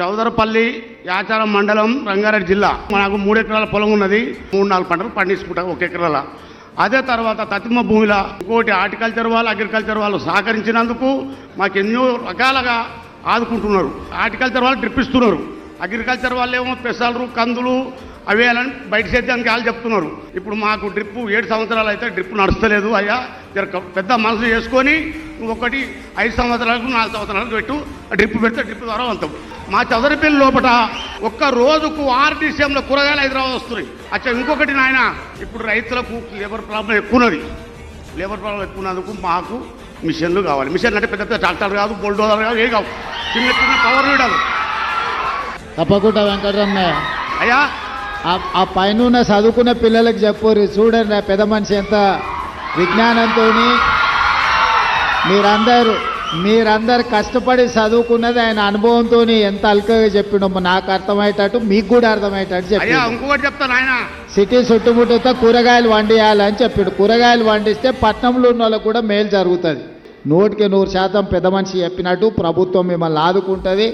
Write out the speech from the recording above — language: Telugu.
చౌదరపల్లి యాచారం మండలం రంగారెడ్డి జిల్లా. మనకు 3 ఎకరాల పొలం ఉన్నది. 3-4 పంటలు పండించుకుంటాం 1 ఎకరాల. అదే తర్వాత తతిమ భూమిలో ఇంకోటి హార్టికల్చర్ వాళ్ళు అగ్రికల్చర్ వాళ్ళు సహకరించినందుకు మాకు ఎన్నో రకాలుగా ఆదుకుంటున్నారు. హార్టికల్చర్ వాళ్ళు డ్రిప్ ఇస్తున్నారు, అగ్రికల్చర్ వాళ్ళు ఏమో పెసలు కందులు అవేయాలని బయట సేద్యానికి వాళ్ళు చెప్తున్నారు. ఇప్పుడు మాకు డ్రిప్ 7 సంవత్సరాలు అయితే డ్రిప్ నడుస్తలేదు అయ్యా, పెద్ద మనసు చేసుకొని ఒకటి 5 సంవత్సరాలకు 4 సంవత్సరాలకు పెట్టు, డ్రిప్ పెడితే డ్రిప్ ద్వారా వెళ్తాం. మా చదరపల్లి లోపల ఒక్క రోజుకు ఆర్టీసీఎంలో కూరగాయలు హైదరాబాద్ వస్తున్నాయి. అచ్చా ఇంకొకటి నాయన, ఇప్పుడు రైతులకు లేబర్ ప్రాబ్లం ఎక్కువన్నది. లేబర్ ప్రాబ్లం ఎక్కువన్నందుకు మాకు మిషన్లు కావాలి. మిషన్లు అంటే పెద్ద పెద్ద ట్రాక్టర్ కాదు, బుల్డోజర్ కాదు, ఏ కావు, చిన్న చిన్న పవర్ వీడాలి. తప్పకుండా వెంకటరమణ అయ్యా ఆ పైన చదువుకున్న పిల్లలకు చెప్పరు, చూడండి పెద్ద మనిషి ఎంత విజ్ఞానంతో మీరందరు కష్టపడి చదువుకున్నది ఆయన అనుభవంతో ఎంత అల్కగా చెప్పినమ్మా. నాకు అర్థమయ్యేటట్టు మీకు కూడా అర్థమయ్యేటట్టు చెప్పి ఇంకొకటి చెప్తాను ఆయన, సిటీ చుట్టుముట్టుతో కూరగాయలు వండియాలని చెప్పాడు. కూరగాయలు వండిస్తే పట్టణంలో ఉన్న వాళ్ళకు కూడా మేలు జరుగుతుంది. 100% పెద్ద మనిషి చెప్పినట్టు ప్రభుత్వం మిమ్మల్ని ఆదుకుంటుంది.